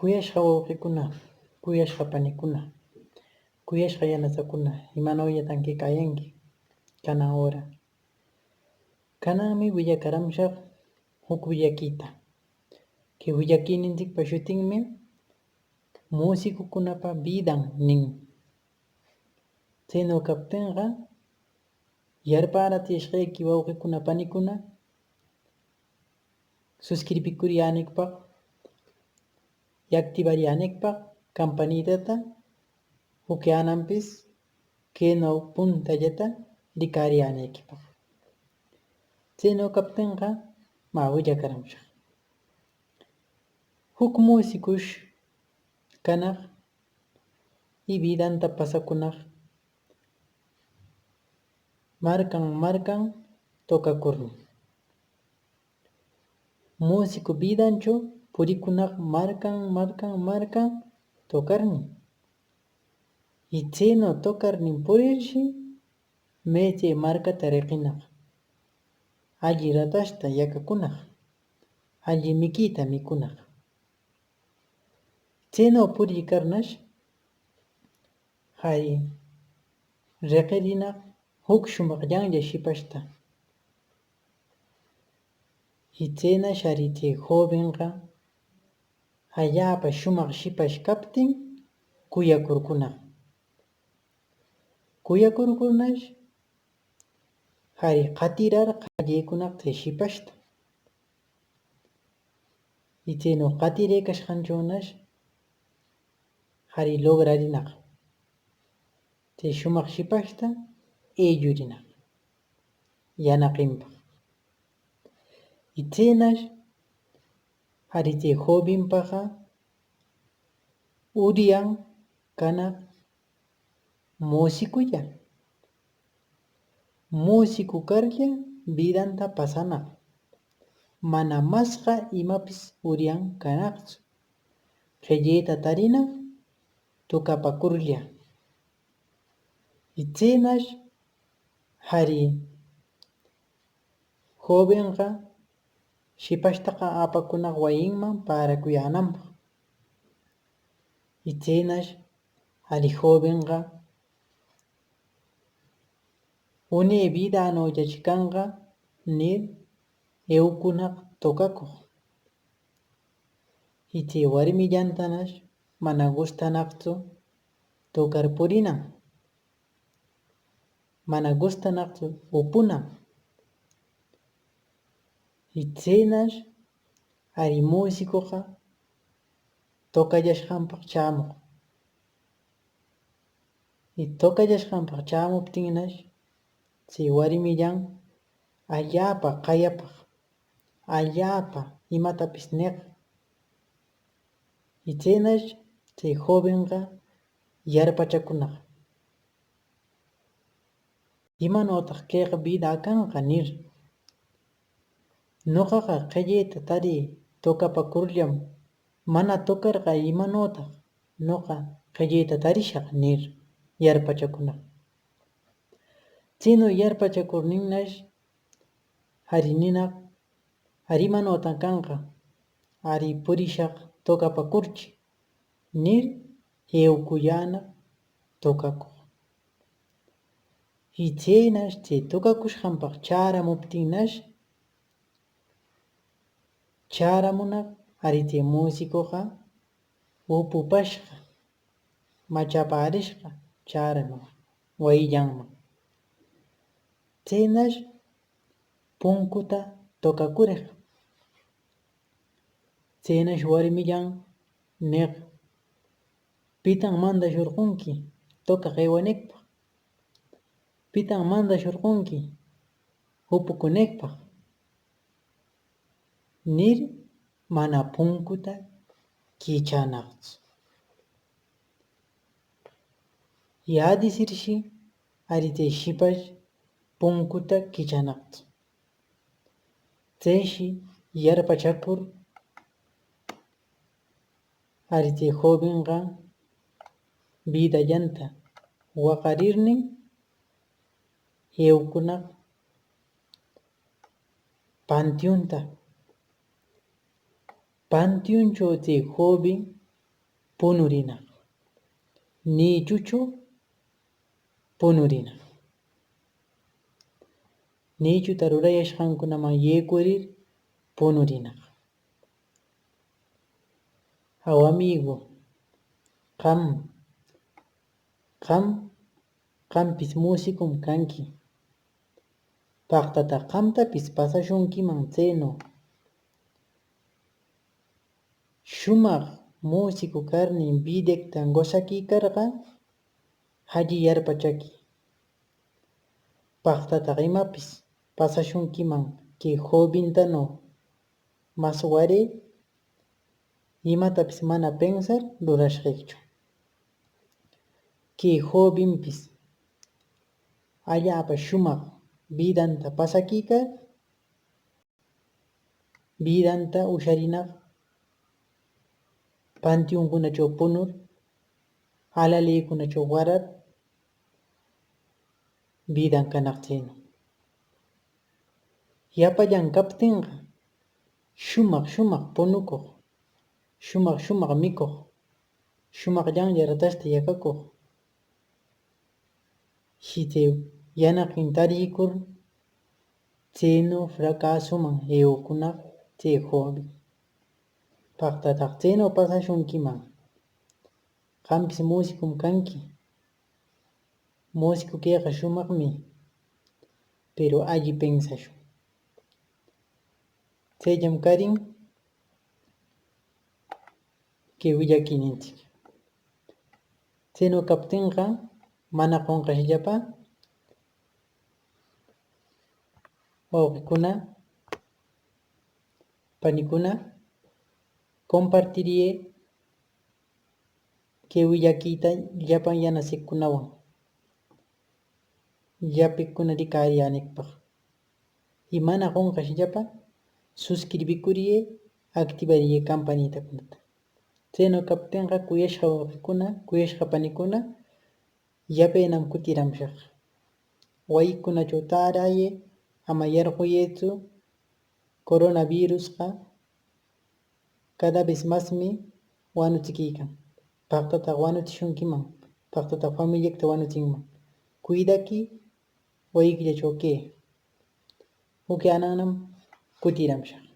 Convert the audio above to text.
Kuyashqa wawqiykuna, kuyashqa paniykuna, kuyashqa yanasakuna, imanawllatanki kayanki kanan hora. Kananmi willakaramashaq huk willakuyta. Kay willakuyninchikpa shutinmi Musikukunapa vidan nin. Chaynaw kaptinqa yarparatiyashqayki wawqiykuna paniykuna suscribikuryanikpaq, activaryanikpaq campanitata upyananpis kaynaw puntallata rikariyanaykipaq. Chaynaw kaptinqa willakaramashaq. Huk musikush kanaq y vidanta pasakunaq markan tokakurmi. Musico vidanchaw purikunaq markan tokarmi. Y chaynaw tokarnin purirshi chay markata riqinaq. Alli ratashta yakakunaq, alli mikuyta mikunaq. Chaynaw puriykarnash riqirinaq huk shumaqllanlla shipashta. Y chaynash chay jovenqa allaapa shumaq shipash kaptin kuyakurkunaq. Kuyakurkurnash qatirar qallaykunaq chay shipashta. Y chaynaw qatiraykashqanchawnash lograrinaq chay shumaq shipashta ayllurinaq yanaqinpaq. Y chaynash chay jovenpaqa uriyan kanaq musikulla. Musico karlla vidanta pasanaq. Mana masqa imapis uriyan kanaqchu. Qillayta tarinaq tukapakurlla. Y chaynash jovenqa shipashtaqa apakunaq wasinman parakuyananpaq. Y chaynash jovenqa unay vida anawllachi kanqa nir eukunaq tukakuq. Y chay warmillantanash mana gustanaqchu tukar purinan. Mana gustanaqchu upunan. Y chaynash musicoqa tukallashqanpaq chamuq. Y tukallashqanpaq chamuptinnash chay warmillan allaapa qayapaq, allaapa imatapis niq. Y chaynash chay jovenqa yarpachakunaq. Imanawtaq kayqa vida kanqa nir. Ñuqaqa qillayta tariy tukapakurllam mana tukarqa imanawtaq ñuqa qillayta tarishaq nir yarpachakunaq. Chaynaw yarpachakurninnash ninaq imanawtaq kanqa purishaq tukapakurchi nir eukullanaq tukakuq. Y chaynash chay tukakushqanpaq charamuptinnash charamunaq chay musicoqa upupashqa, machaparishqa charamunaq wayllanman. Chaynash punkuta tukakuriq. Chaynash warmillan niq pitan mandashurqunki tukaq aywanikpaq, pitan mandashurqunki upukunikpaq nir mana punkuta kichanaqchu. Y decirshi chay shipash punkuta kichanaqchu. Chayshi yarpachakur chay jovenqa vidallanta waqarirnin eukunaq panteonta. Panteonchaw chay joven punurinaq. Nichuchu punurinaq. Nichuta rurayashqankunaman yaykurir punurinaq. Aw amigo, qampis musikum kanki. Paqtataq qamtapis pasashunkiman chaynu. Shumaq musico karnin vidaqta goshakiykarqa alli yarpachaki. Paqtataq imapis pasashunkiman kay jovintanu mas waray imatapis mana pensar rurashqaychu. Kay jovinpis allapa shumaq vidanta pasakiykar vidanta usharinaq panteonkunachaw punur alaliykunachaw warar vidan kanaq chaynu. Yapallan kaptinqa shumaq punukuq, shumaq mikuq, shumaqllanlla ratashta yakakuq chay yanaqin tarikur chaynu fracasuman aywukunaq chay jovin. Paqtataq chaynu pasashunkiman. Qampis musicum kanki. Musico kayqa shumaqmi, pero alli pensashun. Chayllam karin kay willakuyninchik. Chaynu kaptinqa mana qunqashllapa wawqikuna, panikuna compartiriyay kay willakuyta llapan yanasaykunawan llapikkuna rikariyanaypaq. Y mana qunqashllapa suscribikuriyay, activariyay campanitakunata. Chaynu kaptinqa kuyashqa wawqikuna, kuyashqa panikuna llapaynam kutiramushaq. Waykunachaw tarayay, ama yarquyaychu coronavirusqa cada vez masmi wanuchikuykan. Paqtataq wanuchishunkiman, paqtataq familiakta wanuchinman. Cuidakiy, waykillachaw kay. Upianannam kutiramushaq.